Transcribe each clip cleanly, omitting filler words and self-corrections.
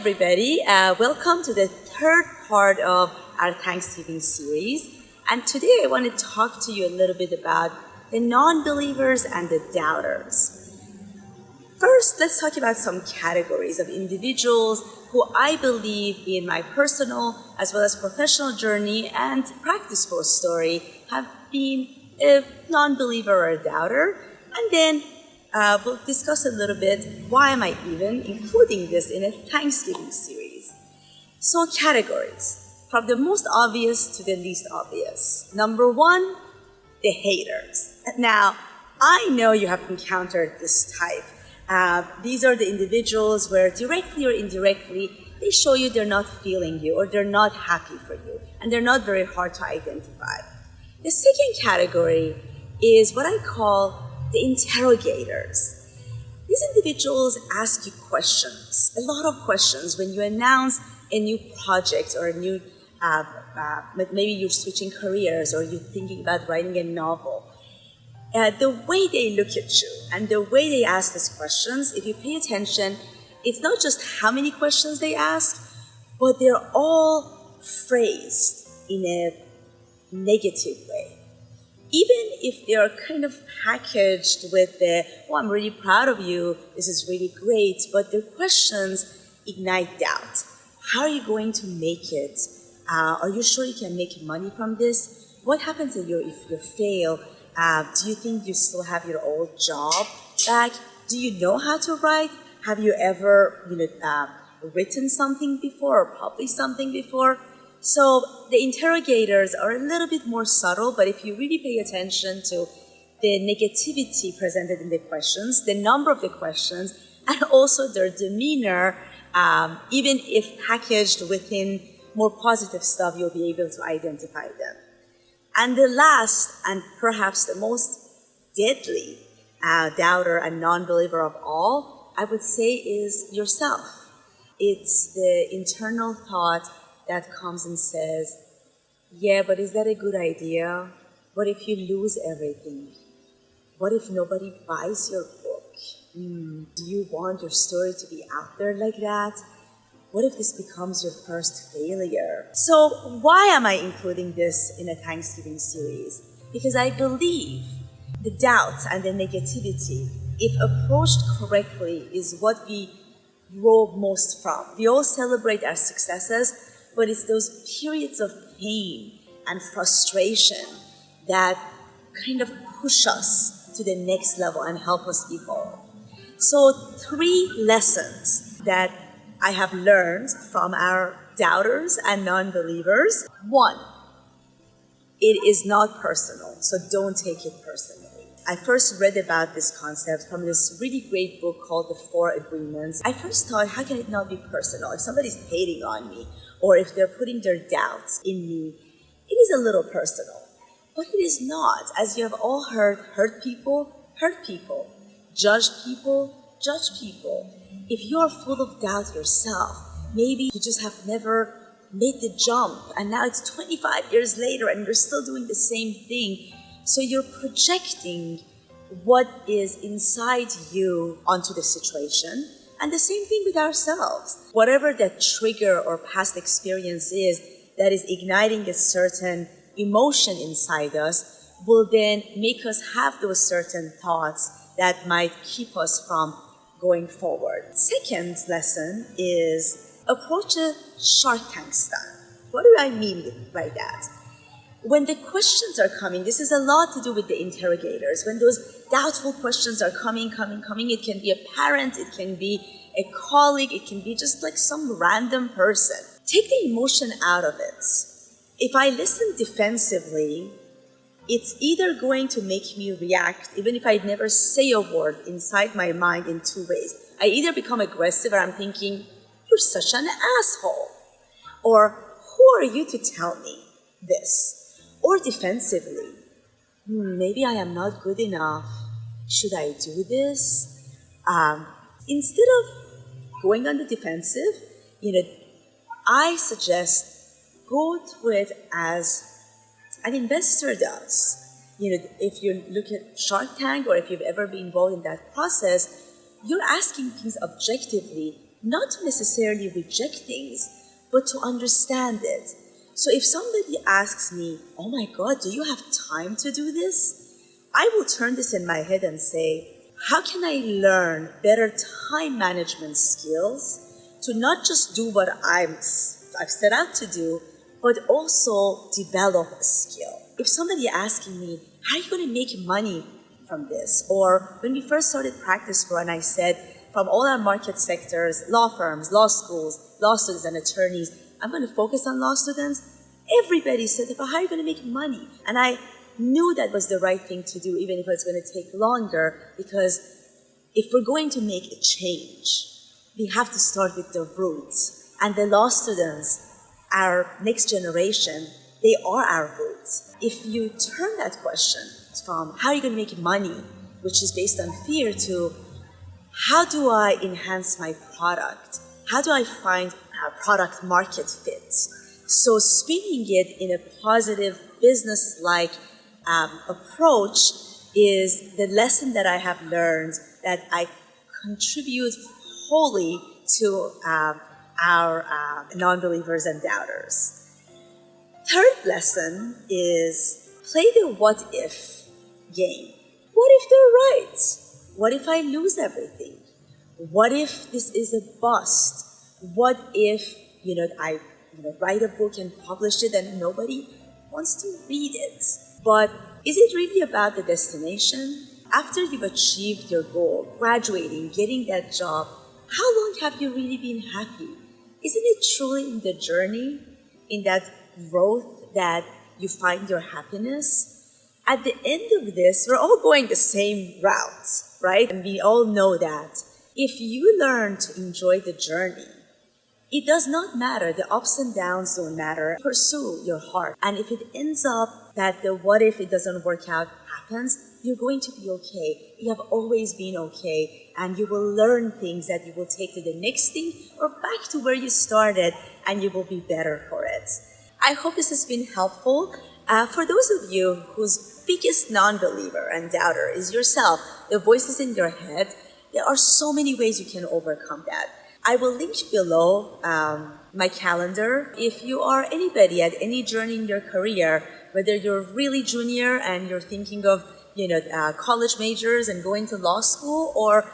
everybody. Welcome to the third part of our Thanksgiving series. And today I want to talk to you a little bit about the non-believers and the doubters. First, let's talk about some categories of individuals who I believe in my personal as well as professional journey and PracticePro story have been a non-believer or a doubter. And then we'll discuss a little bit why am I even including this in a Thanksgiving series. So categories, from the most obvious to the least obvious. Number one, the haters. Now, I know you have encountered this type. These are the individuals where directly or indirectly, they show you they're not feeling you or they're not happy for you, and they're not very hard to identify. The second category is what I call the interrogators. These individuals ask you questions, a lot of questions when you announce a new project or a new, maybe you're switching careers or you're thinking about writing a novel. The way they look at you and the way they ask these questions, if you pay attention, it's not just how many questions they ask, but they're all phrased in a negative way. Even if they're kind of packaged with the, oh, I'm really proud of you, this is really great, but their questions ignite doubt. How are you going to make it? Are you sure you can make money from this? What happens if you fail? Do you think you still have your old job back? Do you know how to write? Have you ever written something before or published something before? So the interrogators are a little bit more subtle, but if you really pay attention to the negativity presented in the questions, the number of the questions, and also their demeanor, even if packaged within more positive stuff, you'll be able to identify them. And the last, and perhaps the most deadly doubter and non-believer of all, I would say is yourself. It's the internal thought that comes and says, yeah, but is that a good idea? What if you lose everything? What if nobody buys your book? Do you want your story to be out there like that? What if this becomes your first failure? So why am I including this in a Thanksgiving series? Because I believe the doubts and the negativity, if approached correctly, is what we grow most from. We all celebrate our successes, but it's those periods of pain and frustration that kind of push us to the next level and help us evolve. So 3 lessons that I have learned from our doubters and non-believers. 1, it is not personal, so don't take it personally. I first read about this concept from this really great book called The 4 Agreements. I first thought, how can it not be personal? If somebody's hating on me, or if they're putting their doubts in me, it is a little personal. But it is not. As you have all heard, hurt people, judge people. If you are full of doubt yourself, maybe you just have never made the jump, and now it's 25 years later and you're still doing the same thing. So you're projecting what is inside you onto the situation. And the same thing with ourselves. Whatever that trigger or past experience is that is igniting a certain emotion inside us will then make us have those certain thoughts that might keep us from going forward. Second lesson is approach a Shark Tank style. What do I mean by that? When the questions are coming, this is a lot to do with the interrogators. When those doubtful questions are coming, it can be a parent, it can be a colleague, it can be just like some random person. Take the emotion out of it. If I listen defensively, it's either going to make me react, even if I never say a word inside my mind, in 2 ways. I either become aggressive or I'm thinking, you're such an asshole. Or who are you to tell me this? Or defensively, maybe I am not good enough. Should I do this? Instead of going on the defensive, I suggest go through it as an investor does. If you look at Shark Tank or if you've ever been involved in that process, you're asking things objectively. not to necessarily reject things, but to understand it. So if somebody asks me, oh my God, do you have time to do this? I will turn this in my head and say, how can I learn better time management skills to not just do what I've set out to do, but also develop a skill? If somebody asking me, how are you going to make money from this? Or when we first started PracticePro and I said, from all our market sectors, law firms, law schools, law students and attorneys, I'm going to focus on law students. Everybody said, but how are you going to make money? And I knew that was the right thing to do, even if it's going to take longer, because if we're going to make a change, we have to start with the roots. And the law students, our next generation, they are our roots. If you turn that question from how are you going to make money, which is based on fear, to how do I enhance my product? How do I find a product market fit? So spinning it in a positive business-like approach is the lesson that I have learned that I contribute wholly to our non-believers and doubters. Third lesson is play the what if game. What if they're right? What if I lose everything? What if this is a bust? What if I write a book and publish it and nobody wants to read it? But is it really about the destination? After you've achieved your goal, graduating, getting that job, how long have you really been happy? Isn't it truly in the journey, in that growth, that you find your happiness? At the end of this, we're all going the same route, right? And we all know that. If you learn to enjoy the journey, it does not matter. The ups and downs don't matter. Pursue your heart. And if it ends up that the what if it doesn't work out happens, you're going to be okay. You have always been okay. And you will learn things that you will take to the next thing or back to where you started, and you will be better for it. I hope this has been helpful. For those of you whose biggest non-believer and doubter is yourself, the voices in your head, there are so many ways you can overcome that. I will link below my calendar. If you are anybody at any journey in your career, whether you're really junior and you're thinking of college majors and going to law school, or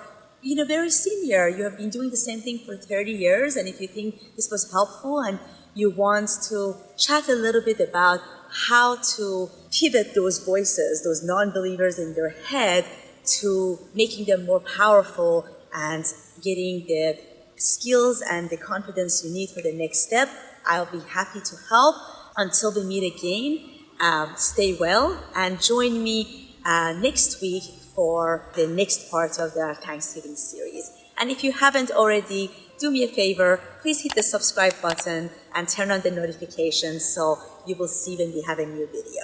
very senior, you have been doing the same thing for 30 years, and if you think this was helpful and you want to chat a little bit about how to pivot those voices, those non-believers in your head, to making them more powerful and getting the skills and the confidence you need for the next step, I'll be happy to help. Until we meet again, stay well and join me next week for the next part of the Thanksgiving series. And if you haven't already, do me a favor, please hit the subscribe button and turn on the notifications so you will see when we have a new video.